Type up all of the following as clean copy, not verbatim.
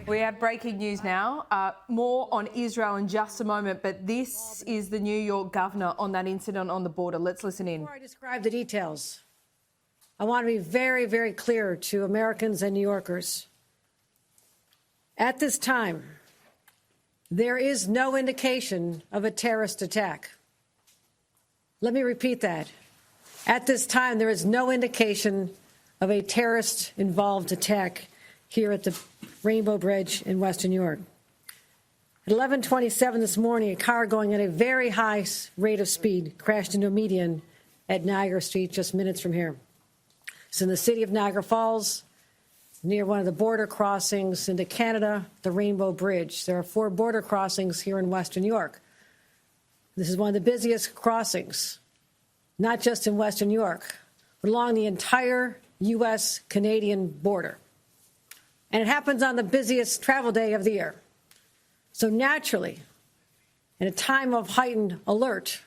We have breaking news now. More on Israel in just a moment, but this is the New York governor on that incident on the border. Let's listen in. Before I describe the details, I want to be very, very clear to Americans and New Yorkers. At this time, there is no indication of a terrorist attack. Let me repeat that. At this time, there is no indication of a terrorist-involved attack here at the Rainbow Bridge in Western New York. At 11:27 this morning, a car going at a very high rate of speed crashed into a median at Niagara Street, just minutes from here. It's in the city of Niagara Falls, near one of the border crossings into Canada, the Rainbow Bridge. There are 4 border crossings here in Western New York. This is one of the busiest crossings, not just in Western New York, but along the entire U.S.-Canadian border. And it happens on the busiest travel day of the year. So naturally, in a time of heightened alert,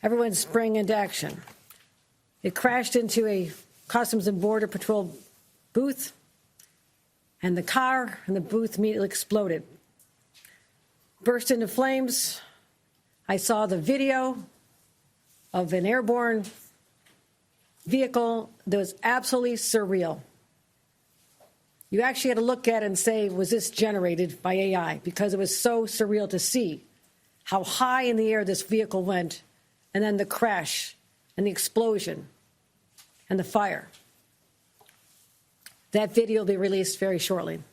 everyone sprang into action. It crashed into a Customs and Border Patrol booth, and the car and the booth immediately exploded. Burst into flames. I saw the video of an airborne vehicle that was absolutely surreal. You actually had to look at it and say, was this generated by AI? Because it was so surreal to see how high in the air this vehicle went, and then the crash and the explosion and the fire. That video will be released very shortly.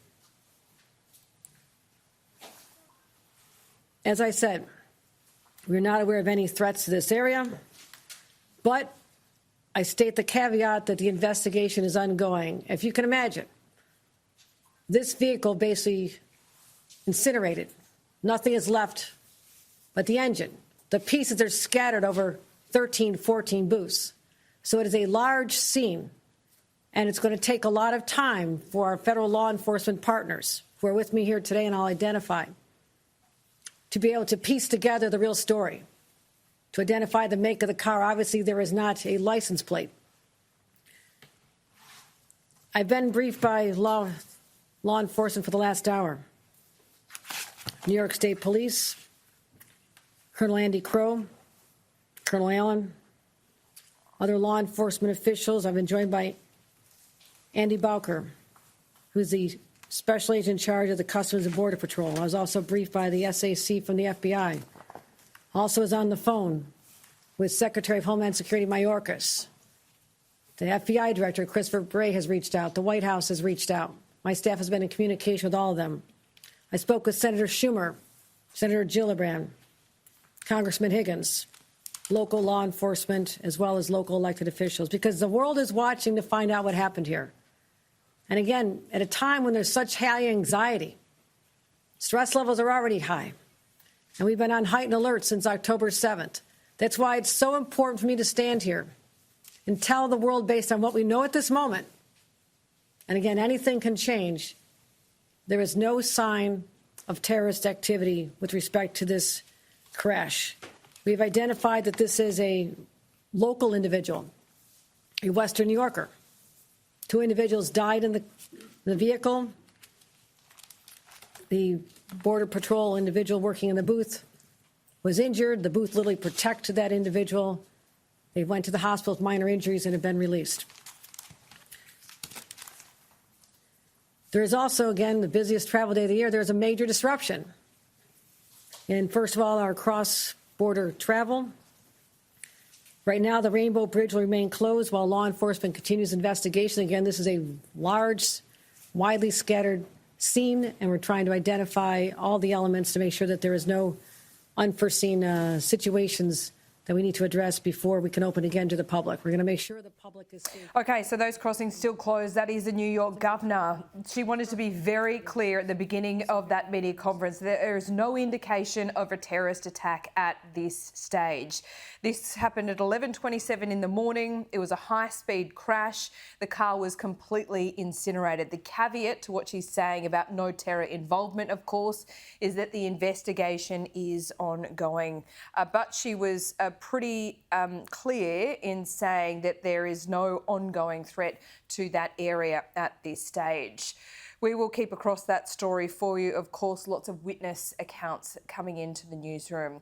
As I said, we're not aware of any threats to this area, but I state the caveat that the investigation is ongoing. If you can imagine, this vehicle basically incinerated. Nothing is left but the engine. The pieces are scattered over 13, 14 booths. So it is a large scene, and it's going to take a lot of time for our federal law enforcement partners who are with me here today, and I'll identify, to be able to piece together the real story, to identify the make of the car. Obviously, there is not a license plate. I've been briefed by law enforcement for the last hour. New York State Police, Colonel Andy Crow, Colonel Allen, other law enforcement officials. I've been joined by Andy Bowker, who's the special agent in charge of the Customs and Border Patrol. I was also briefed by the SAC from the FBI. Also was on the phone with Secretary of Homeland Security Mayorkas. The FBI Director, Christopher Bray, has reached out. The White House has reached out. My staff has been in communication with all of them. I spoke with Senator Schumer, Senator Gillibrand, Congressman Higgins, local law enforcement, as well as local elected officials, because the world is watching to find out what happened here. And again, at a time when there's such high anxiety, stress levels are already high, and we've been on heightened alert since October 7th. That's why it's so important for me to stand here and tell the world, based on what we know at this moment, and again, anything can change, there is no sign of terrorist activity with respect to this crash. We've identified that this is a local individual, a Western New Yorker. 2 individuals died in the vehicle. The Border Patrol individual working in the booth was injured. The booth literally protected that individual. They went to the hospital with minor injuries and have been released. There is also, again, the busiest travel day of the year. There's a major disruption in, first of all, our cross-border travel. Right now, the Rainbow Bridge will remain closed while law enforcement continues investigation. Again, this is a large, widely scattered scene, and we're trying to identify all the elements to make sure that there is no unforeseen situations that we need to address before we can open again to the public. We're going to make sure the public is safe. Okay, so those crossings still closed. That is the New York governor. She wanted to be very clear at the beginning of that media conference that there is no indication of a terrorist attack at this stage. This happened at 11:27 in the morning. It was a high-speed crash. The car was completely incinerated. The caveat to what she's saying about no terror involvement, of course, is that the investigation is ongoing. But she was pretty clear in saying that there is no ongoing threat to that area at this stage. We will keep across that story for you. Of course, lots of witness accounts coming into the newsroom.